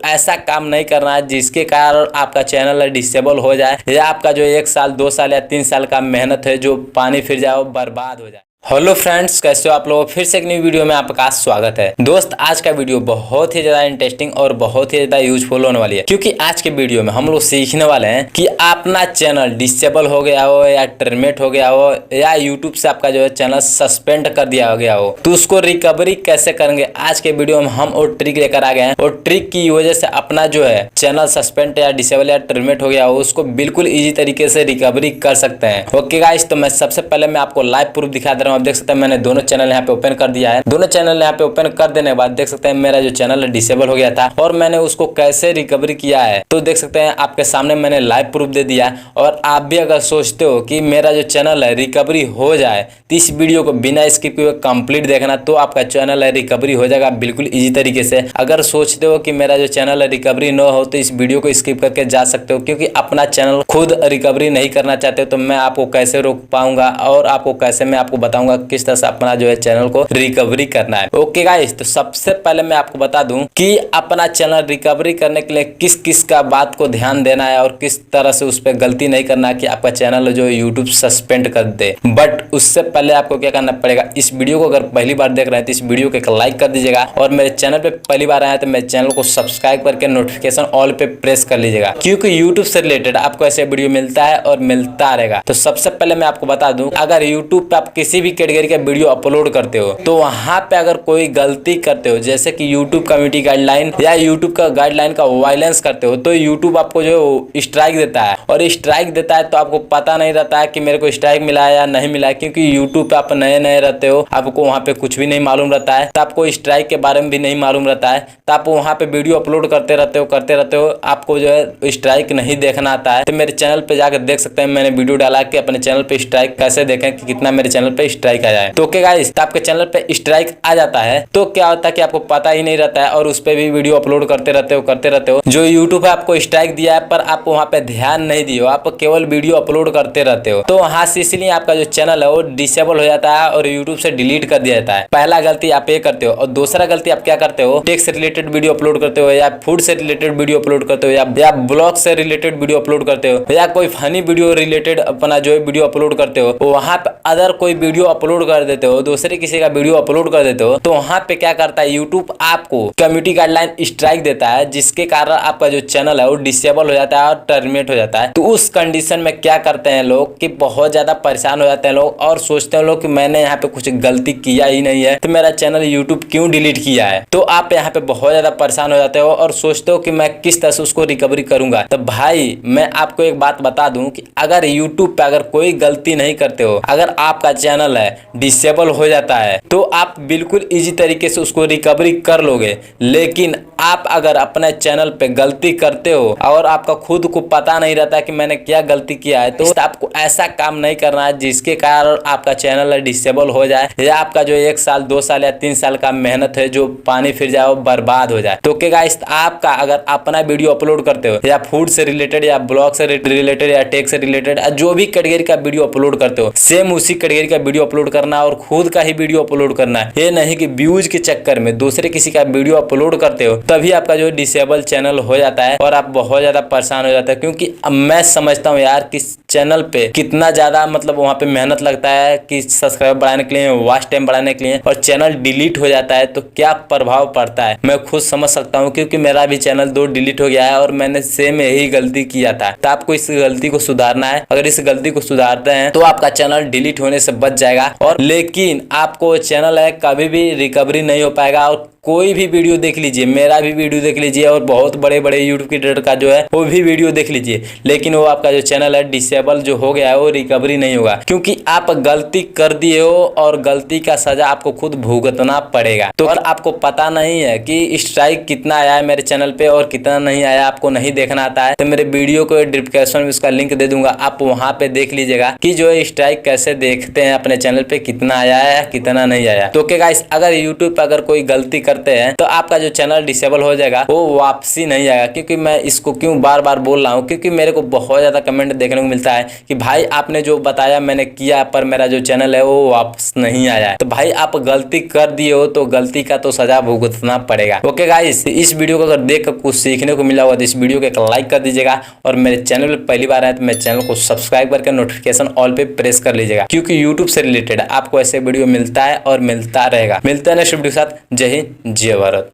ऐसा काम नहीं करना है जिसके कारण आपका चैनल डिसेबल हो जाए या आपका जो 1 साल 2 साल या 3 साल का मेहनत है जो पानी फिर जाए, बर्बाद हो जाए। हेलो फ्रेंड्स, कैसे हो आप लोग। फिर से एक नई वीडियो में आपका स्वागत है। दोस्त, आज का वीडियो बहुत ही ज्यादा इंटरेस्टिंग और बहुत ही ज्यादा यूजफुल होने वाली है, क्योंकि आज के वीडियो में हम लोग सीखने वाले हैं कि अपना चैनल डिसेबल हो गया हो या टर्मिनेट हो गया हो या यूट्यूब से आपका जो है चैनल सस्पेंड कर दिया गया हो तो उसको रिकवरी कैसे करेंगे। आज के वीडियो में हम वो ट्रिक लेकर आ गए हैं और ट्रिक की वजह से अपना जो है चैनल सस्पेंड या डिसेबल या टर्मिनेट हो गया हो उसको बिल्कुल ईजी तरीके से रिकवरी कर सकते हैं। ओके गाइस, तो मैं सबसे पहले मैं आपको लाइव प्रूफ दिखा दे रहा हूँ। आप देख सकते हैं मैंने दोनों चैनल यहाँ पे ओपन कर दिया है। दोनों चैनल यहाँ पे ओपन कर देने के बाद देख सकते हैं मेरा जो चैनल डिसेबल हो गया था और मैंने उसको कैसे रिकवरी किया है तो देख सकते हैं आपके सामने मैंने लाइव प्रूफ दे दिया। और आप भी अगर सोचते हो कि मेरा जो चैनल है रिकवरी हो जाए तो इस वीडियो को बिना स्किप किए कंप्लीट देखना, तो आपका चैनल है रिकवरी हो जाएगा बिल्कुल इजी तरीके से। अगर सोचते हो कि मेरा जो चैनल है रिकवरी न हो तो इस वीडियो को स्किप करके जा सकते हो, क्योंकि अपना चैनल खुद रिकवरी नहीं करना चाहते तो मैं आपको कैसे रोक पाऊंगा और आपको कैसे मैं आपको बताऊंगा किस तरह से अपना जो है चैनल को रिकवरी करना है। ओके गाइस, तो सबसे पहले मैं आपको बता दूं कि अपना चैनल रिकवरी करने के लिए किस किस का बात को ध्यान देना है और किस तरह से उस पर गलती नहीं करना है कि आपका चैनल जो यूट्यूब सस्पेंड कर दे। बट उससे पहले आपको क्या करना पड़ेगा, इस वीडियो को अगर पहली बार देख रहे हैं तो इस वीडियो को एक लाइक कर दीजिएगा और मेरे चैनल पे पहली बार आए तो मेरे चैनल को सब्सक्राइब करके नोटिफिकेशन ऑल पे प्रेस कर लीजिएगा, क्योंकि यूट्यूब से रिलेटेड आपको ऐसे वीडियो मिलता है और मिलता रहेगा। तो सबसे पहले मैं आपको बता दूं, अगर यूट्यूब पे आप किसी भी कैटेगरी का वीडियो अपलोड करते हो तो वहां पे अगर कोई गलती करते हो, जैसे कि यूट्यूब कम्युनिटी गाइडलाइन या यूट्यूब का गाइडलाइन का वायलेंस करते हो, तो यूट्यूब आपको जो स्ट्राइक देता है। और स्ट्राइक देता है तो आपको पता नहीं रहता है कि मेरे को स्ट्राइक मिला है या नहीं मिला है, क्योंकि यूट्यूब पे आप नए नए रहते हो, आपको वहां पे कुछ भी नहीं मालूम रहता है, तो आपको स्ट्राइक के बारे में भी नहीं मालूम रहता है, तो आप वहां पे वीडियो अपलोड करते रहते हो, आपको जो है स्ट्राइक नहीं देखना आता है। तो मेरे चैनल पे जाकर देख सकते हैं मैंने वीडियो डाला कि अपने चैनल पे स्ट्राइक कैसे देखें कि कितना मेरे चैनल पे स्ट्राइक आ जाए। तो ओके गाइस, आपके चैनल पे स्ट्राइक आ जाता है तो क्या होता है कि आपको पता ही नहीं रहता है और उस पे भी वीडियो अपलोड करते रहते हो। जो यूट्यूब है आपको स्ट्राइक दिया है पर आप वहां पे ध्यान नहीं दिए हो, आप केवल वीडियो अपलोड करते रहते हो, तो वहां से इसलिए आपका जो चैनल है वो डिसेबल हो जाता है और यूट्यूब से डिलीट कर दिया जाता है। पहला गलती आप ये करते हो। और दूसरा गलती आप क्या करते हो, टेक से रिलेटेड वीडियो अपलोड करते हो या फूड से रिलेटेड वीडियो अपलोड करते हो या ब्लॉग से रिलेटेड वीडियो अपलोड करते हो या कोई फनी वीडियो रिलेटेड अपना जो वीडियो अपलोड करते हो, वहां पे अदर कोई वीडियो अपलोड कर देते हो, दूसरे किसी का वीडियो अपलोड कर देते हो, तो वहां पे क्या करता है यूट्यूब आपको कम्युनिटी गाइडलाइन स्ट्राइक देता है, जिसके कारण आपका जो चैनल है वो डिसेबल हो जाता है और टर्मिनेट हो जाता है। तो उस कंडीशन में क्या करते हैं लोग कि बहुत ज्यादा परेशान हो जाते हैं लोग और सोचते हैं लोग कि मैंने यहाँ पे कुछ गलती किया ही नहीं है तो मेरा चैनल यूट्यूब क्यों डिलीट किया है। तो आप यहाँ पे बहुत ज्यादा परेशान हो जाते हो और सोचते हो कि मैं किस तरह से उसको रिकवरी करूंगा। तो भाई मैं आपको एक बात बता दूं कि अगर यूट्यूब पे अगर कोई गलती नहीं करते हो, अगर आपका चैनल है डिसेबल हो जाता है तो आप बिल्कुल इजी तरीके से उसको रिकवरी कर लोगे। लेकिन आप अगर अपने चैनल पे गलती करते हो और आपका खुद को पता नहीं रहता कि मैंने क्या गलती किया है, तो आपको ऐसा काम नहीं करना है जिसके कारण आपका चैनल डिसेबल हो जाए या आपका जो 1 साल 2 साल या 3 साल का मेहनत है जो पानी फिर जाए, बर्बाद हो जाए। तो क्या गाइस, आपका अगर अपना वीडियो अपलोड करते हो या फूड से रिलेटेड या ब्लॉग से रिलेटेड या टेक से रिलेटेड जो भी कैटेगरी का वीडियो अपलोड करते हो, सेम उसी कैटेगरी का वीडियो अपलोड करना और खुद का ही वीडियो अपलोड करना है। ये नहीं कि व्यूज के चक्कर में दूसरे किसी का वीडियो अपलोड करते हो तभी आपका जो डिसेबल चैनल हो जाता है और आप बहुत ज्यादा परेशान हो जाते हैं। क्योंकि मैं समझता हूँ यार कि चैनल पे कितना ज्यादा मतलब वहां पे मेहनत लगता है कि सब्सक्राइबर बढ़ाने के लिए, वॉच टाइम बढ़ाने के लिए, और चैनल डिलीट हो जाता है तो क्या प्रभाव पड़ता है मैं खुद समझ सकता हूँ, क्योंकि मेरा भी चैनल 2 डिलीट हो गया है और मैंने सेम यही गलती किया था। तो आपको इस गलती को सुधारना है। अगर इस गलती को सुधारते हैं तो आपका चैनल डिलीट होने से बच जाएगा। और लेकिन आपको चैनल है कभी भी रिकवरी नहीं हो पाएगा। और कोई भी वीडियो देख लीजिए, मेरा भी वीडियो देख लीजिए और बहुत बड़े बड़े यूट्यूब क्रिएटर का जो है वो भी वीडियो देख लीजिए, लेकिन वो आपका जो चैनल है डिसेबल जो हो गया है वो रिकवरी नहीं होगा, क्योंकि आप गलती कर दिए हो और गलती का सजा आपको खुद भुगतना पड़ेगा। तो अगर आपको पता नहीं है कि स्ट्राइक कितना आया है मेरे चैनल पे और कितना नहीं आया, आपको नहीं देखना आता है, तो मेरे वीडियो को डिस्क्रिप्शन में उसका लिंक दे दूंगा, आप वहां पे देख लीजिएगा कि जो स्ट्राइक कैसे देखते हैं अपने चैनल पे, कितना आया है कितना नहीं आया। तो क्या गाइस, अगर यूट्यूब पे अगर कोई गलती करते हैं तो आपका जो चैनल डिसेबल हो जाएगा, वो वापसी नहीं आएगा। क्योंकि मैं इसको क्यों बार बार बोल रहा हूँ, क्योंकि मेरे को बहुत ज़्यादा कमेंट देखने को मिलता है कि भाई आपने जो बताया मैंने किया, पर मेरा जो चैनल है वो वापस नहीं आया है। तो भाई आप गलती कर दिए हो तो गलती का तो सजा भुगतना पड़ेगा। ओके गाइस, इस वीडियो को अगर देख कर कुछ सीखने को मिला हुआ तो इस वीडियो को एक लाइक कर दीजिएगा, और मेरे चैनल पर पहली बार आए तो मेरे चैनल को सब्सक्राइब करके नोटिफिकेशन ऑल पे प्रेस कर लीजिएगा, क्योंकि यूट्यूब से रिलेटेड आपको ऐसे वीडियो मिलता है और मिलता रहेगा। मिलते हैं नेक्स्ट वीडियो के साथ। जय हिंद, जय भारत।